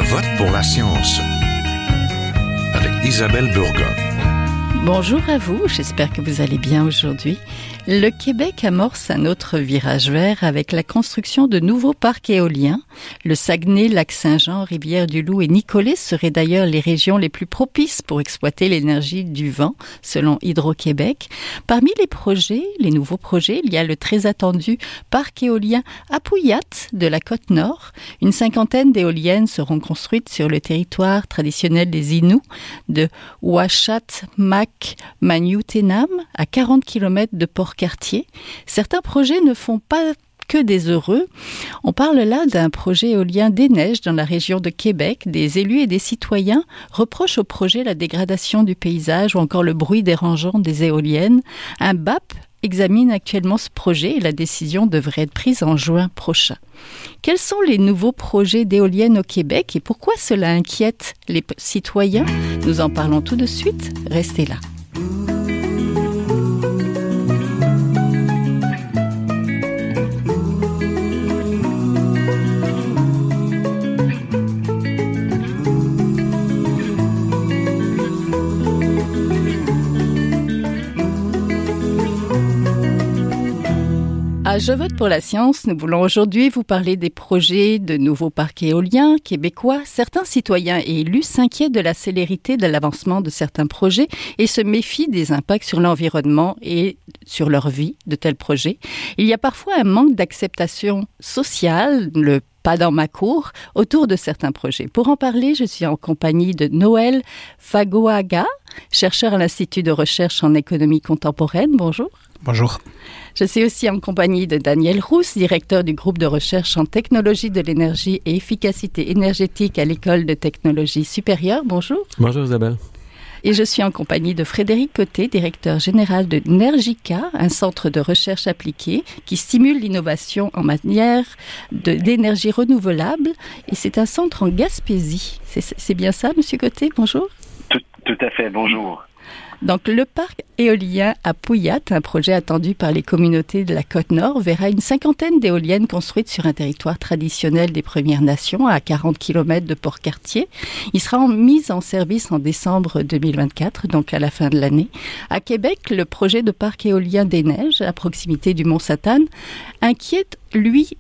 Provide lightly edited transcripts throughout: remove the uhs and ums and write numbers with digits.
vote pour la science avec Isabelle Burgon. Bonjour à vous, j'espère que vous allez bien aujourd'hui. Le Québec amorce un autre virage vert avec la construction de nouveaux parcs éoliens. Le Saguenay, Lac-Saint-Jean, Rivière-du-Loup et Nicolet seraient d'ailleurs les régions les plus propices pour exploiter l'énergie du vent, selon Hydro-Québec. Parmi les nouveaux projets, il y a le très attendu parc éolien Apuiat de la Côte-Nord. Une cinquantaine d'éoliennes seront construites sur le territoire traditionnel des Inuits de Ouachat-Mac-Maniouténam, à 40 km de Port-Cartier. Certains projets ne font pas que des heureux. On parle là d'un projet éolien des neiges dans la région de Québec. Des élus et des citoyens reprochent au projet la dégradation du paysage ou encore le bruit dérangeant des éoliennes. Un BAP examine actuellement ce projet et la décision devrait être prise en juin prochain. Quels sont les nouveaux projets d'éoliennes au Québec et pourquoi cela inquiète les citoyens? Nous en parlons tout de suite. Restez là. Je vote pour la science. Nous voulons aujourd'hui vous parler des projets de nouveaux parcs éoliens québécois. Certains citoyens et élus s'inquiètent de la célérité de l'avancement de certains projets et se méfient des impacts sur l'environnement et sur leur vie de tels projets. Il y a parfois un manque d'acceptation sociale, le pas dans ma cour, autour de certains projets. Pour en parler, je suis en compagnie de Noël Fagoaga, chercheur à l'Institut de recherche en économie contemporaine. Bonjour. Bonjour. Je suis aussi en compagnie de Daniel Rousse, directeur du groupe de recherche en technologie de l'énergie et efficacité énergétique à l'École de technologie supérieure. Bonjour. Bonjour Isabelle. Et je suis en compagnie de Frédéric Côté, directeur général de Nergica, un centre de recherche appliquée qui stimule l'innovation en matière d'énergie renouvelable. Et c'est un centre en Gaspésie. C'est bien ça, Monsieur Côté? Bonjour. Tout à fait, bonjour. Donc, le parc éolien Apuiat, un projet attendu par les communautés de la Côte-Nord, verra une cinquantaine d'éoliennes construites sur un territoire traditionnel des Premières Nations, à 40 km de Port-Cartier. Il sera mis en service en décembre 2024, donc à la fin de l'année. À Québec, le projet de parc éolien des Neiges, à proximité du Mont-Satanne, inquiète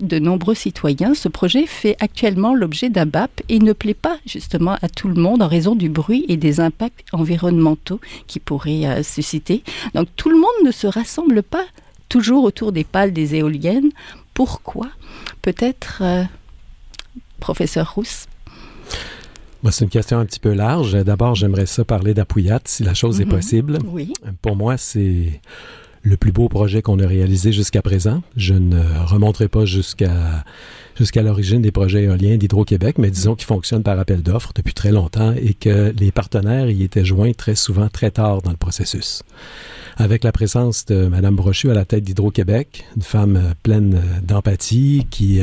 de nombreux citoyens. Ce projet fait actuellement l'objet d'un BAP et ne plaît pas justement à tout le monde en raison du bruit et des impacts environnementaux qui pourraient susciter. Donc tout le monde ne se rassemble pas toujours autour des pales des éoliennes. Pourquoi? Peut-être professeur Rousse. Moi, c'est une question un petit peu large. D'abord, j'aimerais ça parler d'Apuiat, si la chose est possible. Oui. Pour moi, c'est le plus beau projet qu'on a réalisé jusqu'à présent. Je ne remonterai pas jusqu'à l'origine des projets éoliens d'Hydro-Québec, mais disons qu'ils fonctionnent par appel d'offres depuis très longtemps et que les partenaires y étaient joints très souvent très tard dans le processus. Avec la présence de Mme Brochu à la tête d'Hydro-Québec, une femme pleine d'empathie qui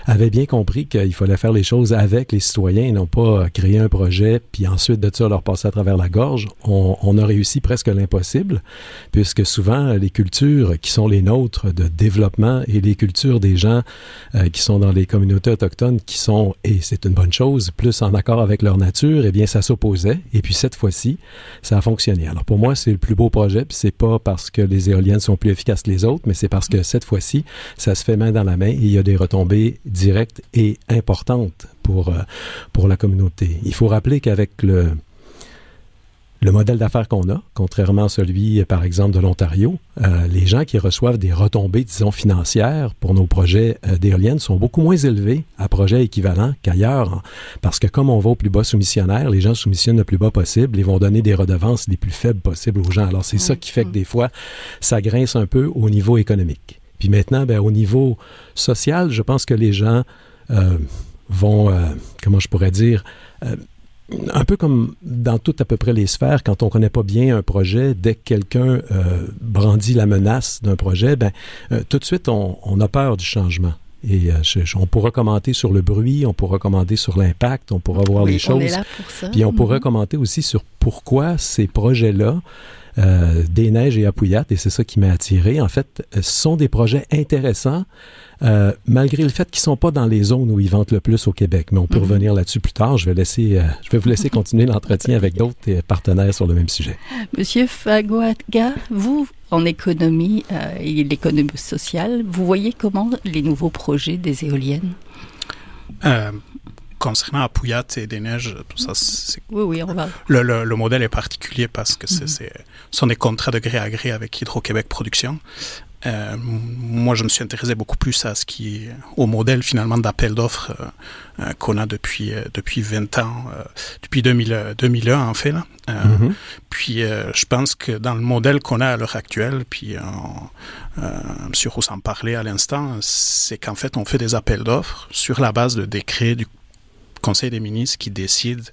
avait bien compris qu'il fallait faire les choses avec les citoyens et non pas créer un projet puis ensuite de ça leur passer à travers la gorge, on a réussi presque l'impossible puisque souvent les cultures qui sont les nôtres de développement et les cultures des gens qui sont dans les communautés autochtones qui sont, et c'est une bonne chose, plus en accord avec leur nature, eh bien ça s'opposait et puis cette fois-ci, ça a fonctionné. Alors pour moi, c'est le plus beau projet puis c'est pas parce que les éoliennes sont plus efficaces que les autres, mais c'est parce que cette fois-ci, ça se fait main dans la main et il y a des retombées directes et importantes pour la communauté. Il faut rappeler qu'avec le modèle d'affaires qu'on a, contrairement à celui, par exemple, de l'Ontario, les gens qui reçoivent des retombées, disons, financières pour nos projets d'éoliennes sont beaucoup moins élevés à projets équivalents qu'ailleurs, parce que comme on va au plus bas soumissionnaire, les gens soumissionnent le plus bas possible et vont donner des redevances les plus faibles possibles aux gens. Alors, c'est ça qui fait que des fois, ça grince un peu au niveau économique. Puis maintenant, au niveau social, je pense que les gens vont, comment je pourrais dire, un peu comme dans toutes à peu près les sphères, quand on ne connaît pas bien un projet, dès que quelqu'un brandit la menace d'un projet, tout de suite, on a peur du changement. Et on pourra commenter sur le bruit, on pourra commenter sur l'impact, on pourra voir les choses. On est là pour ça. Puis on pourra commenter aussi sur pourquoi ces projets-là des Neiges et Apuiat, et c'est ça qui m'a attiré. En fait, ce sont des projets intéressants, malgré le fait qu'ils ne sont pas dans les zones où ils vantent le plus au Québec. Mais on peut revenir là-dessus plus tard. Je vais vous laisser continuer l'entretien avec d'autres partenaires sur le même sujet. Monsieur Fagoaga, vous, en économie et l'économie sociale, vous voyez comment les nouveaux projets des éoliennes? Concernant Apuiat et des Neiges, tout ça, oui, on va. Le modèle est particulier parce que ce sont des contrats de gré à gré avec Hydro-Québec Production. Moi, je me suis intéressé beaucoup plus au modèle finalement d'appel d'offres qu'on a depuis 20 ans, depuis 2001 en fait. Là. Puis, je pense que dans le modèle qu'on a à l'heure actuelle, puis M. Rousse en parlait à l'instant, c'est qu'en fait, on fait des appels d'offres sur la base de décrets du Conseil des ministres qui décide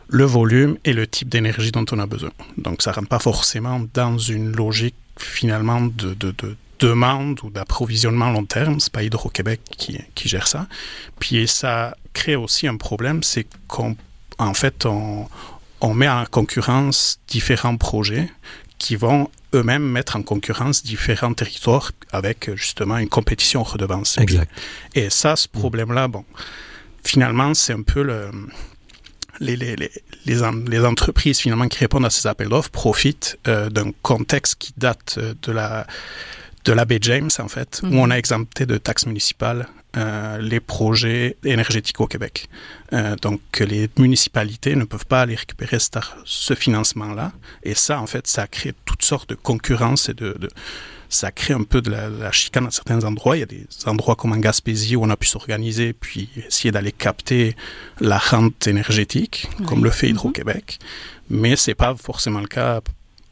le volume et le type d'énergie dont on a besoin. Donc, ça ne rentre pas forcément dans une logique finalement de demande ou d'approvisionnement long terme. Ce n'est pas Hydro-Québec qui gère ça. Puis, ça crée aussi un problème, c'est qu'en fait, on met en concurrence différents projets qui vont eux-mêmes mettre en concurrence différents territoires avec justement une compétition redevance. Exact. Et ça, ce problème-là, bon, finalement, c'est un peu les entreprises finalement qui répondent à ces appels d'offres profitent d'un contexte qui date de la baie James, en fait, où on a exempté de taxes municipales les projets énergétiques au Québec. Donc, les municipalités ne peuvent pas aller récupérer ce financement-là. Et ça, en fait, ça crée toutes sortes de concurrences et ça crée un peu de la chicane à certains endroits. Il y a des endroits comme en Gaspésie où on a pu s'organiser puis essayer d'aller capter la rente énergétique, comme le fait Hydro-Québec. Mais ce n'est pas forcément le cas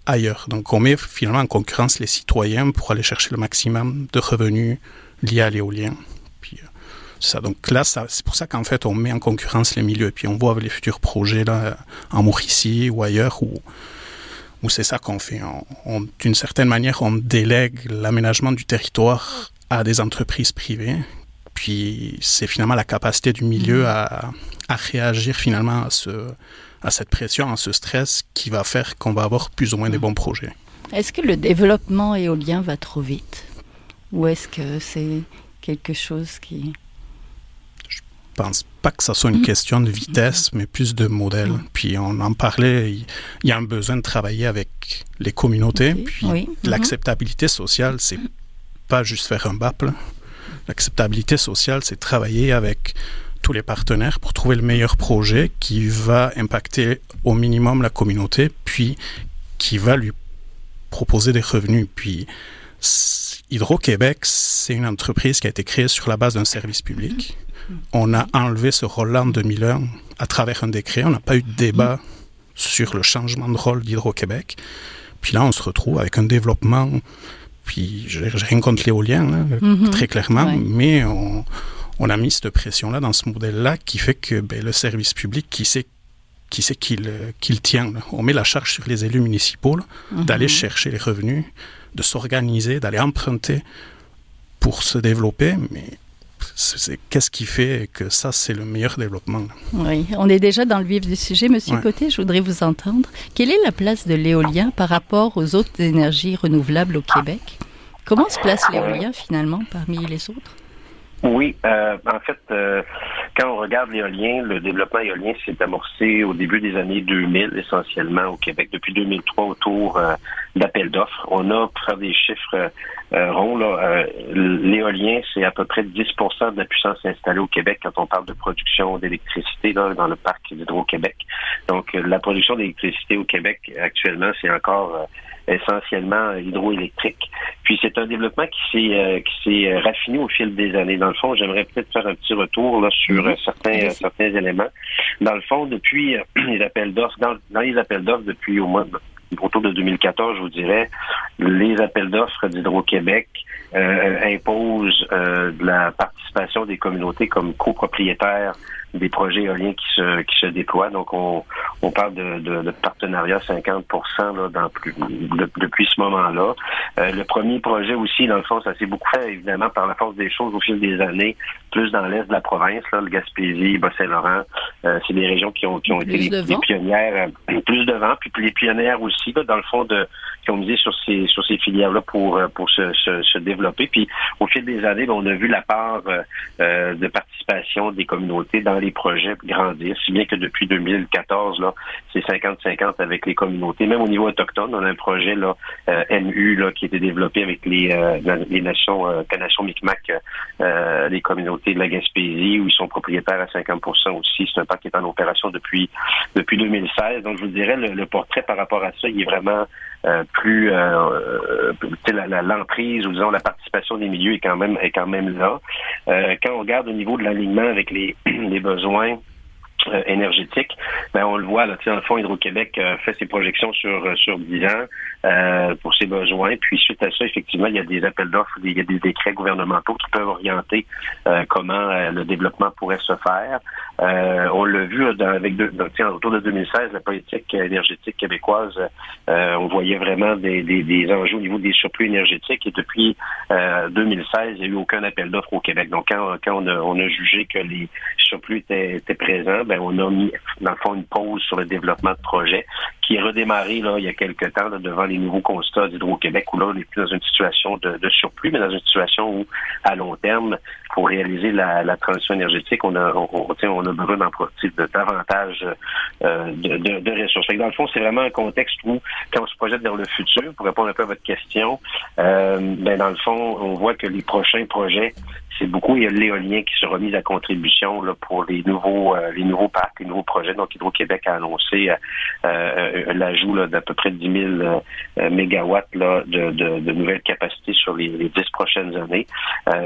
ailleurs. Donc, on met finalement en concurrence les citoyens pour aller chercher le maximum de revenus liés à l'éolien. Puis, c'est ça. Donc là, c'est pour ça qu'en fait, on met en concurrence les milieux. Puis on voit les futurs projets là, en Mauricie ou ailleurs où c'est ça qu'on fait. D'une certaine manière, on délègue l'aménagement du territoire à des entreprises privées. Puis c'est finalement la capacité du milieu à réagir finalement à cette pression, à ce stress qui va faire qu'on va avoir plus ou moins des bons projets. Est-ce que le développement éolien va trop vite? Ou est-ce que c'est quelque chose qui... Je pense pas que ça soit une question de vitesse, mais plus de modèle. Puis on en parlait, il y a un besoin de travailler avec les communautés. Puis l'acceptabilité sociale, c'est pas juste faire un BAP. Là. L'acceptabilité sociale, c'est travailler avec tous les partenaires pour trouver le meilleur projet qui va impacter au minimum la communauté, puis qui va lui proposer des revenus. Puis Hydro-Québec, c'est une entreprise qui a été créée sur la base d'un service public. On a enlevé ce rôle-là en 2001 à travers un décret. On n'a pas eu de débat sur le changement de rôle d'Hydro-Québec. Puis là, on se retrouve avec un développement. Puis, j'ai rien contre l'éolien, là, très clairement, mais on a mis cette pression-là dans ce modèle-là qui fait que le service public, qui sait qu'il tient. Là. On met la charge sur les élus municipaux là, d'aller chercher les revenus, de s'organiser, d'aller emprunter pour se développer, mais qu'est-ce qui fait que ça, c'est le meilleur développement? Là? Oui, on est déjà dans le vif du sujet. Monsieur Côté, je voudrais vous entendre. Quelle est la place de l'éolien par rapport aux autres énergies renouvelables au Québec? Comment se place l'éolien, finalement, parmi les autres? Oui, en fait, quand on regarde l'éolien, le développement éolien s'est amorcé au début des années 2000, essentiellement au Québec, depuis 2003, autour d'appels d'offres. On a, pour faire des chiffres ronds, là, l'éolien, c'est à peu près 10% de la puissance installée au Québec quand on parle de production d'électricité là, dans le parc d'Hydro-Québec. Donc, la production d'électricité au Québec, actuellement, c'est encore essentiellement hydroélectrique. Puis c'est un développement qui s'est raffiné au fil des années. Dans le fond, j'aimerais peut-être faire un petit retour là sur certains éléments. Dans le fond, depuis les appels d'offres, dans les appels d'offres depuis autour de 2014, je vous dirais, les appels d'offres d'Hydro-Québec imposent de la participation des communautés comme copropriétaires des projets éoliens qui se déploient. Donc, on parle de partenariat 50% là, depuis ce moment-là. Le premier projet aussi, dans le fond, ça s'est beaucoup fait, évidemment, par la force des choses au fil des années, plus dans l'est de la province, là, le Gaspésie, Bas-Saint-Laurent. C'est des régions qui ont été les pionnières, plus de vent, puis les pionnières aussi, là, dans le fond, qui ont misé sur ces filières-là pour se développer. Puis, au fil des années, on a vu la part de participation des communautés dans les projets grandir, si bien que depuis 2014, là, c'est 50-50 avec les communautés. Même au niveau autochtone, on a un projet là, MU là, qui a été développé avec les nations Micmac, les communautés de la Gaspésie, où ils sont propriétaires à 50% aussi. C'est un parc qui est en opération depuis 2016. Donc, je vous dirais, le portrait par rapport à ça, il est vraiment plus l'emprise ou disons la participation des milieux est quand même là. Quand on regarde au niveau de l'alignement avec les besoins énergétique, ben on le voit là, dans le fond, Hydro-Québec fait ses projections sur 10 ans pour ses besoins. Puis suite à ça, effectivement, il y a des appels d'offres, il y a des décrets gouvernementaux qui peuvent orienter comment le développement pourrait se faire. On l'a vu autour de 2016, la politique énergétique québécoise, on voyait vraiment des enjeux au niveau des surplus énergétiques. Et depuis 2016, il n'y a eu aucun appel d'offres au Québec. Donc quand on a jugé que les surplus étaient présents, ben on a mis dans le fond une pause sur le développement de projets qui est redémarré là il y a quelques temps là, devant les nouveaux constats d'Hydro-Québec où là on n'est plus dans une situation de surplus, mais dans une situation où à long terme, pour réaliser la transition énergétique, on a besoin de davantage de ressources. Fait que dans le fond, c'est vraiment un contexte où, quand on se projette vers le futur, pour répondre un peu à votre question, dans le fond, on voit que les prochains projets, c'est beaucoup l'éolien qui sera mis à contribution là, pour les nouveaux parcs, les nouveaux projets. Donc, Hydro-Québec a annoncé l'ajout là, d'à peu près 10 000 mégawatts là, de nouvelles capacités sur les 10 prochaines années,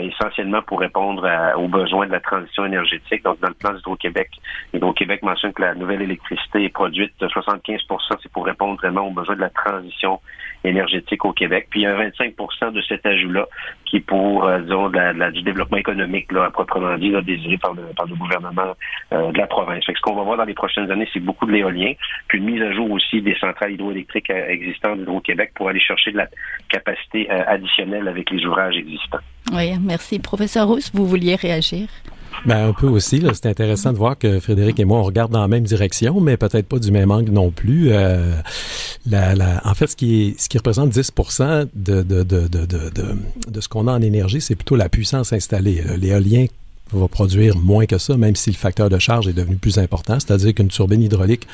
essentiellement pour répondre aux besoins de la transition énergétique. Donc, dans le plan d'Hydro-Québec, Hydro-Québec mentionne que la nouvelle électricité est produite 75%, c'est pour répondre vraiment aux besoins de la transition énergétique au Québec. Puis, il y a 25% de cet ajout-là qui est pour, disons, du développement économique, là, à proprement dit, là, désiré par le gouvernement de la province. Fait que ce qu'on va voir dans les prochaines années, c'est beaucoup de l'éolien, puis une mise à jour aussi des centrales hydroélectriques existantes d'Hydro-Québec pour aller chercher de la capacité additionnelle avec les ouvrages existants. Oui, merci. Professeur Rousse, vous vouliez réagir? Ben, un peu aussi. Là, c'est intéressant de voir que Frédéric et moi, on regarde dans la même direction, mais peut-être pas du même angle non plus. En fait, ce qui représente 10% de ce qu'on a en énergie, c'est plutôt la puissance installée. L'éolien va produire moins que ça, même si le facteur de charge est devenu plus important. C'est-à-dire qu'une turbine hydraulique,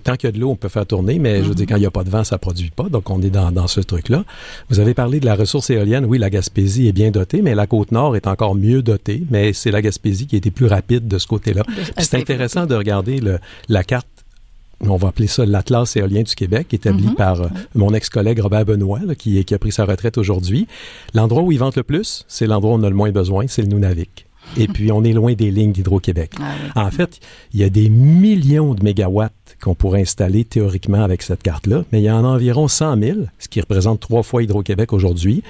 tant qu'il y a de l'eau, on peut faire tourner, mais je veux dire, quand il n'y a pas de vent, ça ne produit pas. Donc, on est dans ce truc-là. Vous avez parlé de la ressource éolienne. Oui, la Gaspésie est bien dotée, mais la Côte-Nord est encore mieux dotée. Mais c'est la Gaspésie qui a été plus rapide de ce côté-là. C'est intéressant de regarder la carte, on va appeler ça l'Atlas éolien du Québec, établi par mon ex-collègue Robert Benoît, là, qui a pris sa retraite aujourd'hui. L'endroit où il vente le plus, c'est l'endroit où on a le moins besoin, c'est le Nunavik. Et puis, on est loin des lignes d'Hydro-Québec. Ah oui. En fait, il y a des millions de mégawatts qu'on pourrait installer théoriquement avec cette carte-là, mais il y en a environ 100 000, ce qui représente 3 fois Hydro-Québec aujourd'hui,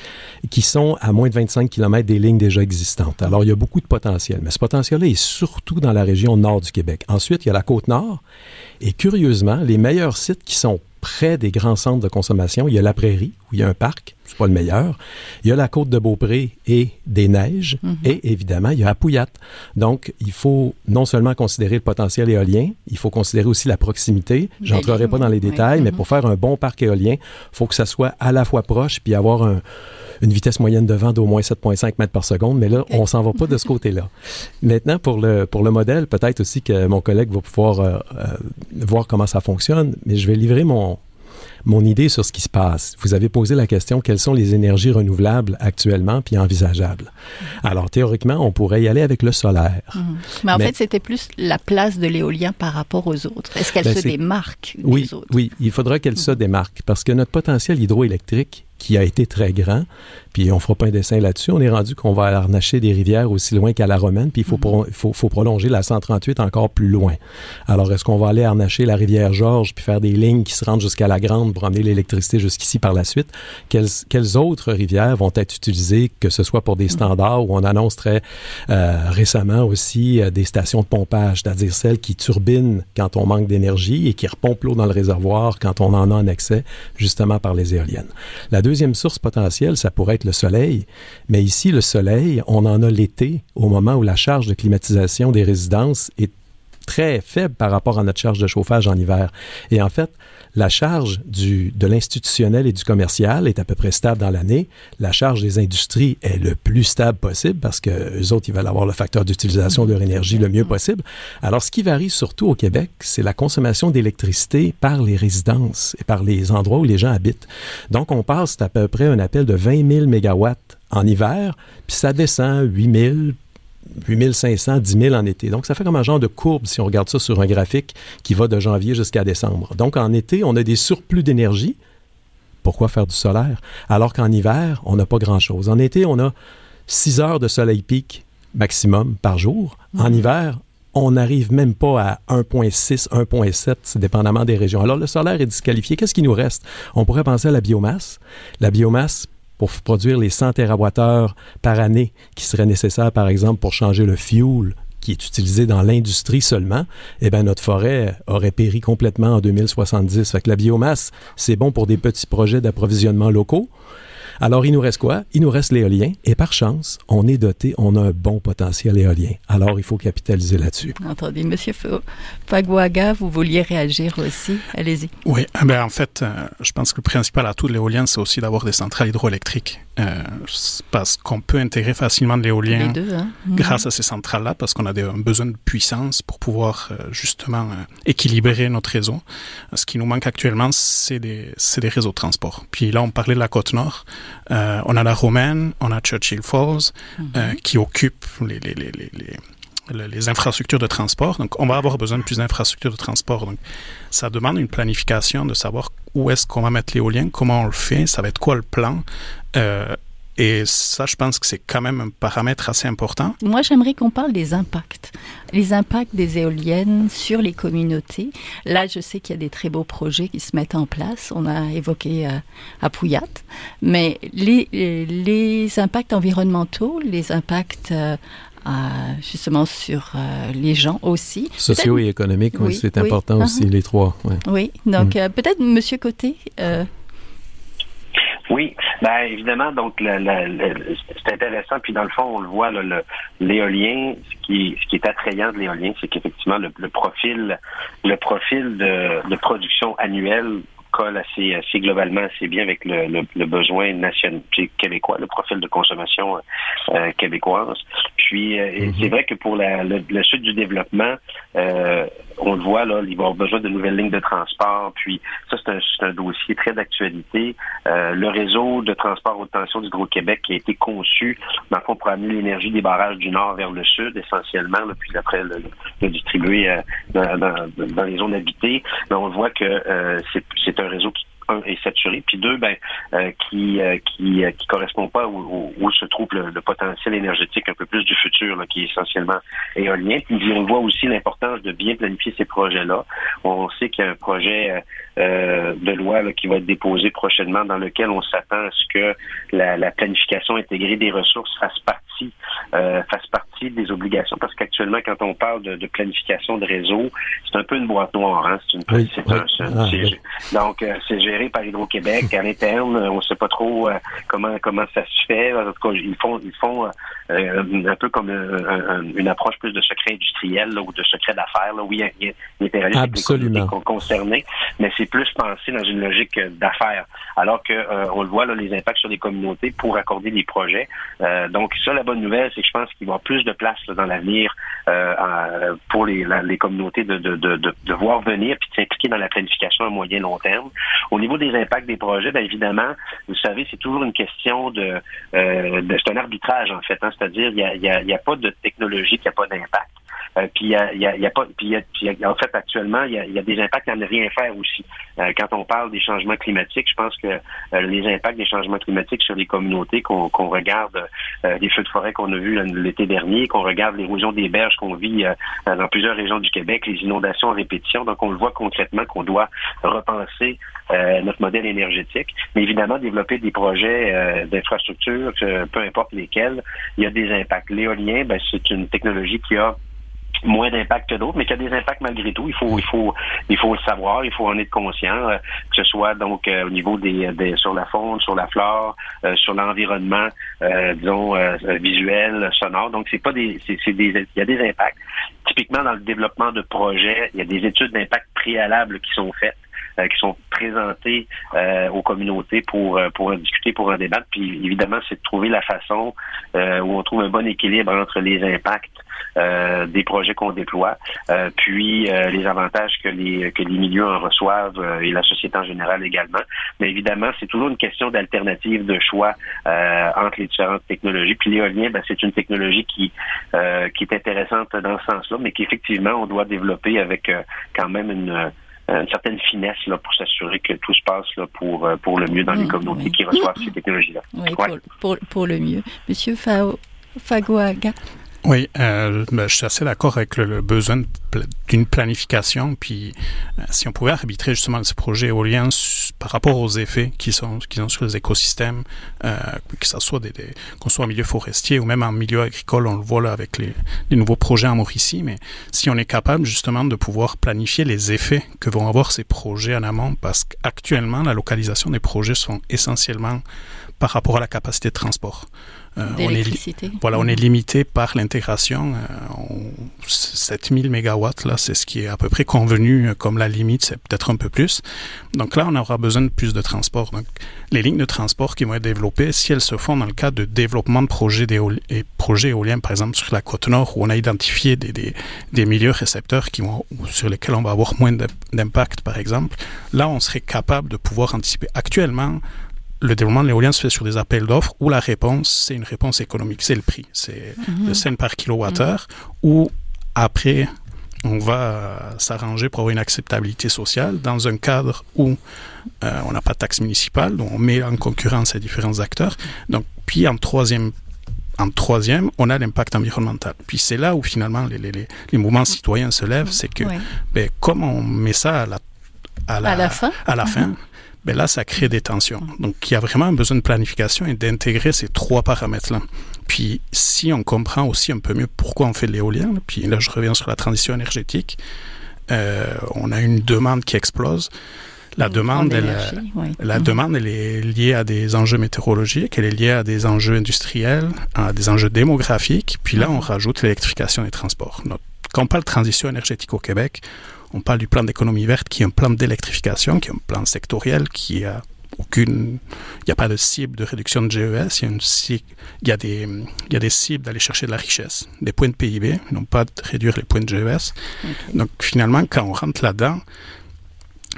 qui sont à moins de 25 km des lignes déjà existantes. Alors, il y a beaucoup de potentiel, mais ce potentiel-là est surtout dans la région nord du Québec. Ensuite, il y a la Côte-Nord, et curieusement, les meilleurs sites qui sont près des grands centres de consommation, il y a la Prairie, où il y a un parc, c'est pas le meilleur. Il y a la côte de Beaupré et des neiges, et évidemment, il y a Apuiat. Donc, il faut non seulement considérer le potentiel éolien, il faut considérer aussi la proximité. J'entrerai pas dans les détails, mais pour faire un bon parc éolien, il faut que ça soit à la fois proche, puis avoir une vitesse moyenne de vent d'au moins 7,5 mètres par seconde, mais là, on s'en va pas de ce côté-là. Maintenant, pour le modèle, peut-être aussi que mon collègue va pouvoir voir comment ça fonctionne, mais je vais livrer mon idée sur ce qui se passe. Vous avez posé la question, quelles sont les énergies renouvelables actuellement puis envisageables? Alors, théoriquement, on pourrait y aller avec le solaire. Mais en fait, c'était plus la place de l'éolien par rapport aux autres. Est-ce qu'elle se démarque des autres? Oui, il faudra qu'elle se démarque parce que notre potentiel hydroélectrique, qui a été très grand, puis on fera pas un dessin là-dessus, on est rendu qu'on va harnacher des rivières aussi loin qu'à la Romaine, puis il faut prolonger la 138 encore plus loin. Alors, est-ce qu'on va aller harnacher la rivière Georges puis faire des lignes qui se rendent jusqu'à la Grande pour amener l'électricité jusqu'ici par la suite. Quelles autres rivières vont être utilisées, que ce soit pour des standards, où on annonce très récemment aussi des stations de pompage, c'est-à-dire celles qui turbinent quand on manque d'énergie et qui repompent l'eau dans le réservoir quand on en a en excès, justement par les éoliennes. La deuxième source potentielle, ça pourrait être le soleil, mais ici, le soleil, on en a l'été, au moment où la charge de climatisation des résidences est très faible par rapport à notre charge de chauffage en hiver. Et en fait, la charge de l'institutionnel et du commercial est à peu près stable dans l'année. La charge des industries est le plus stable possible parce que eux autres, ils veulent avoir le facteur d'utilisation de leur énergie le mieux possible. Alors, ce qui varie surtout au Québec, c'est la consommation d'électricité par les résidences et par les endroits où les gens habitent. Donc, on passe à peu près un appel de 20 000 mégawatts en hiver, puis ça descend 8 000, 8 500, 10 000 en été. Donc, ça fait comme un genre de courbe si on regarde ça sur un graphique qui va de janvier jusqu'à décembre. Donc, en été, on a des surplus d'énergie. Pourquoi faire du solaire? Alors qu'en hiver, on n'a pas grand-chose. En été, on a 6 heures de soleil pic maximum par jour. En hiver, on n'arrive même pas à 1,6, 1,7, dépendamment des régions. Alors, le solaire est disqualifié. Qu'est-ce qui nous reste? On pourrait penser à la biomasse. La biomasse, pour produire les 100 TWh par année qui seraient nécessaires, par exemple, pour changer le fuel qui est utilisé dans l'industrie seulement, eh bien, notre forêt aurait péri complètement en 2070. Fait que la biomasse, c'est bon pour des petits projets d'approvisionnement locaux. Alors, il nous reste quoi? Il nous reste l'éolien. Et par chance, on est doté, on a un bon potentiel éolien. Alors, il faut capitaliser là-dessus. Attendez, M. Fagoaga, vous vouliez réagir aussi? Allez-y. Oui, en fait, je pense que le principal atout de l'éolien, c'est aussi d'avoir des centrales hydroélectriques. Parce qu'on peut intégrer facilement de l'éolien grâce à ces centrales-là, parce qu'on a un besoin de puissance pour pouvoir justement équilibrer notre réseau. Ce qui nous manque actuellement, c'est des réseaux de transport. Puis là, on parlait de la Côte-Nord. On a la Romaine, on a Churchill Falls, qui occupent les infrastructures de transport. Donc, on va avoir besoin de plus d'infrastructures de transport. Donc, ça demande une planification de savoir où est-ce qu'on va mettre l'éolien, comment on le fait, ça va être quoi le plan. Et ça, je pense que c'est quand même un paramètre assez important. Moi, j'aimerais qu'on parle des impacts. Les impacts des éoliennes sur les communautés. Là, je sais qu'il y a des très beaux projets qui se mettent en place. On a évoqué à Pouillat. Mais les impacts environnementaux, les impacts justement sur les gens aussi. Sociaux et économiques, oui, c'est important aussi, les trois. Ouais. Oui, donc peut-être M. Côté. Oui, évidemment, donc c'est intéressant, puis dans le fond, on le voit, l'éolien, ce qui est attrayant de l'éolien, c'est qu'effectivement, le profil de production annuelle colle assez globalement assez bien avec le besoin national québécois, le profil de consommation québécoise. Puis c'est vrai que pour le sud du développement, on le voit là, il va avoir besoin de nouvelles lignes de transport. Puis ça, c'est un dossier très d'actualité. Le réseau de transport haute tension d'Hydro-Québec qui a été conçu, dans le fond, pour amener l'énergie des barrages du nord vers le sud essentiellement, là, puis après le distribuer dans les zones habitées. Mais on voit que c'est un réseau qui est saturé, puis deux, qui correspond pas où se trouve le potentiel énergétique un peu plus du futur, là, qui est essentiellement éolien. Puis on voit aussi l'importance de bien planifier ces projets-là. On sait qu'il y a un projet de loi là, qui va être déposé prochainement, dans lequel on s'attend à ce que la planification intégrée des ressources fasse partie des obligations, parce qu'actuellement, quand on parle de planification de réseau, c'est un peu une boîte noire, hein? Donc, c'est géré par Hydro-Québec. À l'interne, on ne sait pas trop comment ça se fait. En tout cas, ils font un peu comme une approche plus de secret industriel là, ou de secret d'affaires. Là. Oui, il y a des périodes concernés, mais c'est plus pensé dans une logique d'affaires. Alors que on le voit, là, les impacts sur les communautés pour accorder des projets. Donc, ça, la bonne nouvelle, c'est que je pense qu'il va y avoir plus de place là, dans l'avenir pour les communautés de voir venir puis de s'impliquer dans la planification à moyen et long terme. Au niveau des impacts des projets, bien évidemment, vous savez, c'est toujours une question c'est un arbitrage en fait, hein, c'est-à-dire il y a pas de technologie qui n'a pas d'impact. Puis en fait actuellement il y a des impacts à ne rien faire aussi. Quand on parle des changements climatiques, je pense que les impacts des changements climatiques sur les communautés, qu'on regarde les feux de forêt qu'on a vus l'été dernier, qu'on regarde l'érosion des berges qu'on vit dans plusieurs régions du Québec, les inondations en répétition, donc on le voit concrètement qu'on doit repenser notre modèle énergétique, mais évidemment développer des projets d'infrastructure, peu importe lesquels, il y a des impacts. L'éolien, c'est une technologie qui a moins d'impact que d'autres, mais qui a des impacts malgré tout. Il faut le savoir, il faut en être conscient, que ce soit donc au niveau sur la faune, sur la flore, sur l'environnement, visuel, sonore. Donc il y a des impacts. Typiquement dans le développement de projets, il y a des études d'impact préalables qui sont faites, qui sont présentées aux communautés pour en discuter, pour en débattre. Puis évidemment, c'est de trouver la façon où on trouve un bon équilibre entre les impacts des projets qu'on déploie, puis les avantages que les milieux en reçoêt et la société en général également. Mais évidemment, c'est toujours une question d'alternative de choix entre les différentes technologies. Puis l'éolien, c'est une technologie qui est intéressante dans ce sens-là, mais qu'effectivement, on doit développer avec quand même une certaine finesse là, pour s'assurer que tout se passe là, pour le mieux dans les communautés qui reçoivent ces technologies-là. Oui, pour le mieux. Monsieur Fagoaga. Oui, je suis assez d'accord avec le besoin d'une planification. Puis, si on pouvait arbitrer justement ce projet éolien par rapport aux effets qu'ils ont sur les écosystèmes, que ça soit qu'on soit en milieu forestier ou même en milieu agricole, on le voit là avec les nouveaux projets en Mauricie. Mais si on est capable justement de pouvoir planifier les effets que vont avoir ces projets en amont, parce qu'actuellement la localisation des projets sont essentiellement par rapport à la capacité de transport. D'électricité. On est limité par l'intégration. 7000 mégawatts, là, c'est ce qui est à peu près convenu comme la limite, c'est peut-être un peu plus. Donc là, on aura besoin de plus de transport. Donc, les lignes de transport qui vont être développées, si elles se font dans le cadre de développement de projets éoliens, par exemple sur la Côte-Nord, où on a identifié des milieux récepteurs sur lesquels on va avoir moins d'impact, par exemple, là, on serait capable de pouvoir anticiper. Actuellement, le développement de l'éolien se fait sur des appels d'offres où la réponse, c'est une réponse économique, c'est le prix, c'est le cent par kilowattheure, où après, on va s'arranger pour avoir une acceptabilité sociale dans un cadre où on n'a pas de taxe municipale, donc on met en concurrence les différents acteurs. Donc, puis en troisième, on a l'impact environnemental. Puis c'est là où finalement les mouvements citoyens se lèvent, c'est que comme on met ça à la fin, là, ça crée des tensions. Donc, il y a vraiment un besoin de planification et d'intégrer ces trois paramètres-là. Puis, si on comprend aussi un peu mieux pourquoi on fait de l'éolien, puis là, je reviens sur la transition énergétique, on a une demande qui explose. La demande, elle est liée à des enjeux météorologiques, elle est liée à des enjeux industriels, à des enjeux démographiques, puis là, on rajoute l'électrification des transports. Quand on parle de transition énergétique au Québec, on parle du plan d'économie verte qui est un plan d'électrification, qui est un plan sectoriel qui a il n'y a pas de cible de réduction de GES, il y a des cibles d'aller chercher de la richesse, des points de PIB, non pas de réduire les points de GES. Okay. Donc finalement, quand on rentre là-dedans,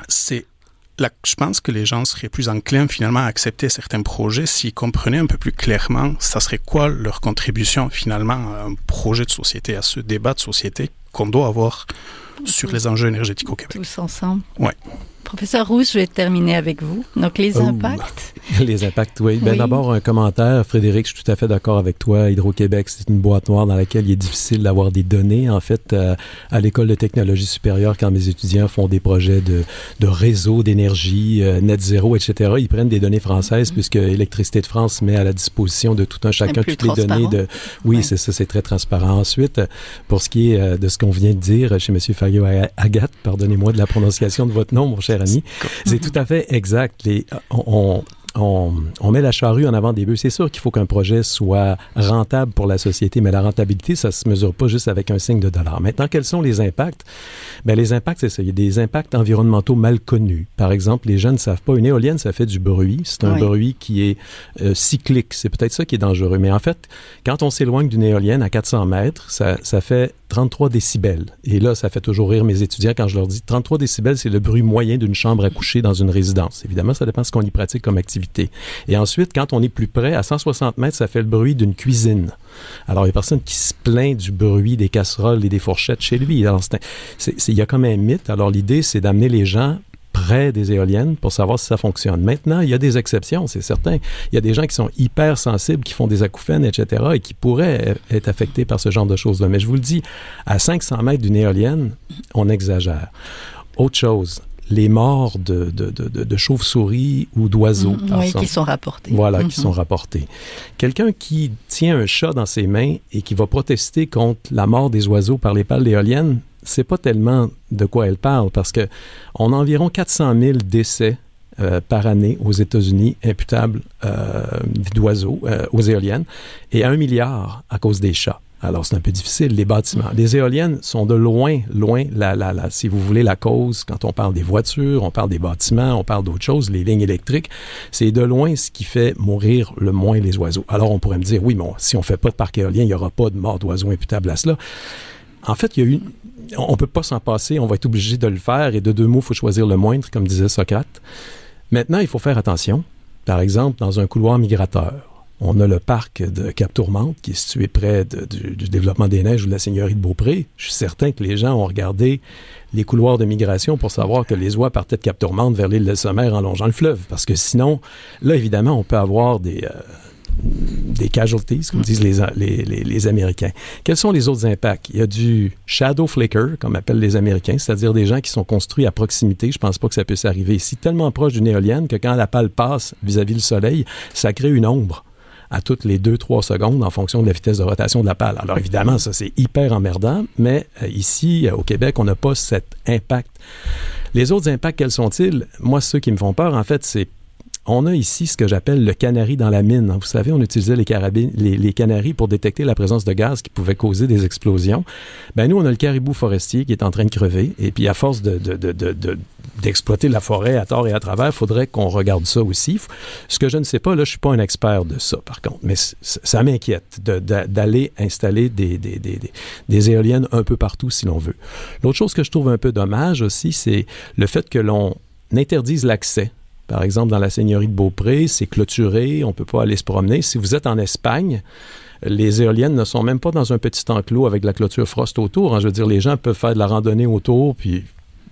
je pense que les gens seraient plus enclins finalement à accepter certains projets s'ils comprenaient un peu plus clairement ça serait quoi leur contribution finalement à un projet de société, à ce débat de société qu'on doit avoir sur les enjeux énergétiques au Québec. Tous ensemble. Oui. Professeur Rousse, je vais terminer avec vous. Donc, les impacts. Les impacts, oui. D'abord, un commentaire. Frédéric, je suis tout à fait d'accord avec toi. Hydro-Québec, c'est une boîte noire dans laquelle il est difficile d'avoir des données. En fait, à l'École de technologie supérieure, quand mes étudiants font des projets de réseau d'énergie, net zéro, etc., ils prennent des données françaises puisque Électricité de France met à la disposition de tout un chacun toutes les données. Oui, c'est ça, c'est très transparent. Ensuite, pour ce qui est de ce qu'on vient de dire chez M. Fagoaga, pardonnez-moi de la prononciation de votre nom, mon cher ami, c'est tout à fait exact. On met la charrue en avant des bœufs. C'est sûr qu'il faut qu'un projet soit rentable pour la société, mais la rentabilité, ça se mesure pas juste avec un signe de dollar. Maintenant, quels sont les impacts? Les impacts, c'est ça. Il y a des impacts environnementaux mal connus. Par exemple, les gens ne savent pas, une éolienne, ça fait du bruit. C'est un bruit qui est cyclique. C'est peut-être ça qui est dangereux. Mais en fait, quand on s'éloigne d'une éolienne à 400 mètres, ça fait 33 décibels. Et là, ça fait toujours rire mes étudiants quand je leur dis 33 décibels, c'est le bruit moyen d'une chambre à coucher dans une résidence. Évidemment, ça dépend de ce qu'on y pratique comme activité. Et ensuite, quand on est plus près, à 160 mètres, ça fait le bruit d'une cuisine. Alors, il y a personne qui se plaint du bruit des casseroles et des fourchettes chez lui. Alors, il y a comme un mythe. Alors, l'idée, c'est d'amener les gens près des éoliennes pour savoir si ça fonctionne. Maintenant, il y a des exceptions, c'est certain. Il y a des gens qui sont hyper sensibles, qui font des acouphènes, etc., et qui pourraient être affectés par ce genre de choses-là. Mais je vous le dis, à 500 mètres d'une éolienne, on exagère. Autre chose, les morts de chauves-souris ou d'oiseaux. Oui, qui sont rapportés. Voilà, qui sont rapportés. Quelqu'un qui tient un chat dans ses mains et qui va protester contre la mort des oiseaux par les pales d'éoliennes, c'est pas tellement de quoi elle parle, parce que on a environ 400 000 décès par année aux États-Unis imputables d'oiseaux aux éoliennes, et 1 milliard à cause des chats. Alors, c'est un peu difficile, les bâtiments. Les éoliennes sont de loin, si vous voulez, la cause. Quand on parle des voitures, on parle des bâtiments, on parle d'autres choses, les lignes électriques, c'est de loin ce qui fait mourir le moins les oiseaux. Alors, on pourrait me dire, oui, bon, si on fait pas de parc éolien, il n'y aura pas de mort d'oiseaux imputables à cela. En fait, on ne peut pas s'en passer, on va être obligé de le faire, et de deux mots, il faut choisir le moindre, comme disait Socrate. Maintenant, il faut faire attention. Par exemple, dans un couloir migrateur, on a le parc de Cap-Tourmente, qui est situé près du développement des neiges ou de la seigneurie de Beaupré. Je suis certain que les gens ont regardé les couloirs de migration pour savoir que les oies partaient de Cap-Tourmente vers l'île de Sommaire en longeant le fleuve. Parce que sinon, là, évidemment, on peut avoir des casualties, comme disent les Américains. Quels sont les autres impacts? Il y a du shadow flicker, comme appellent les Américains, c'est-à-dire des gens qui sont construits à proximité. Je pense pas que ça puisse arriver ici, tellement proche d'une éolienne que quand la pale passe vis-à-vis le soleil, ça crée une ombre à toutes les 2-3 secondes en fonction de la vitesse de rotation de la pale. Alors évidemment, ça c'est hyper emmerdant, mais ici, au Québec, on n'a pas cet impact. Les autres impacts, quels sont-ils? Moi, ceux qui me font peur, en fait, c'est on a ici ce que j'appelle le canari dans la mine. Vous savez, on utilisait les canaris pour détecter la présence de gaz qui pouvait causer des explosions. Ben nous, on a le caribou forestier qui est en train de crever. Et puis, à force d'exploiter la forêt à tort et à travers, il faudrait qu'on regarde ça aussi. Ce que je ne sais pas, là, je suis pas un expert de ça, par contre. Mais ça m'inquiète d'aller installer des éoliennes un peu partout, si l'on veut. L'autre chose que je trouve un peu dommage aussi, c'est le fait que l'on interdise l'accès. Par exemple, dans la seigneurie de Beaupré, c'est clôturé, on ne peut pas aller se promener. Si vous êtes en Espagne, les éoliennes ne sont même pas dans un petit enclos avec la clôture frost autour. Je veux dire, les gens peuvent faire de la randonnée autour, puis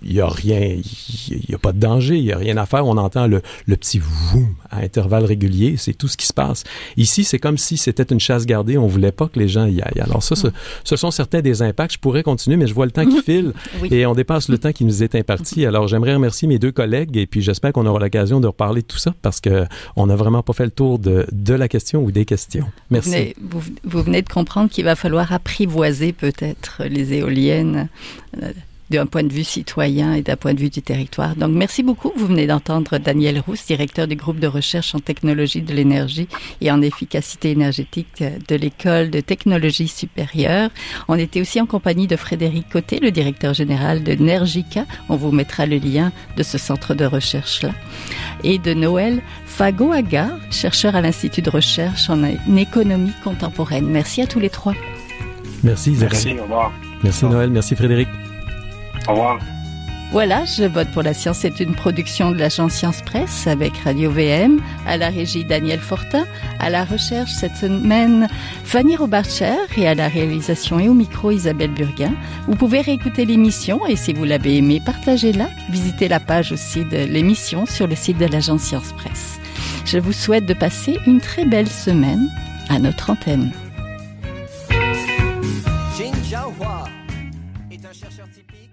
il n'y a rien, il n'y a pas de danger, il n'y a rien à faire. On entend le petit voum à intervalles réguliers, c'est tout ce qui se passe. Ici, c'est comme si c'était une chasse gardée, on ne voulait pas que les gens y aillent. Alors ça, ce sont certains des impacts. Je pourrais continuer, mais je vois le temps qui file et on dépasse le temps qui nous est imparti. Alors, j'aimerais remercier mes deux collègues et puis j'espère qu'on aura l'occasion de reparler de tout ça parce qu'on n'a vraiment pas fait le tour de la question ou des questions. Merci. Vous venez de comprendre qu'il va falloir apprivoiser peut-être les éoliennes d'un point de vue citoyen et d'un point de vue du territoire. Donc, merci beaucoup. Vous venez d'entendre Daniel Rousse, directeur du groupe de recherche en technologie de l'énergie et en efficacité énergétique de l'École de technologie supérieure. On était aussi en compagnie de Frédéric Côté, le directeur général de Nergica. On vous mettra le lien de ce centre de recherche-là. Et de Noël Fagoaga, chercheur à l'Institut de recherche en économie contemporaine. Merci à tous les trois. Merci Isabelle. Merci, au revoir. Merci Noël, merci Frédéric. Au revoir. Voilà, Je vote pour la science, c'est une production de l'agence Science Presse avec Radio VM, à la régie Daniel Fortin, à la recherche cette semaine Fanny Robarcher et à la réalisation et au micro Isabelle Burguin. Vous pouvez réécouter l'émission et si vous l'avez aimée, partagez-la. Visitez la page aussi de l'émission sur le site de l'agence Science Presse. Je vous souhaite de passer une très belle semaine à notre antenne. Jin Jiahua est un chercheur typique.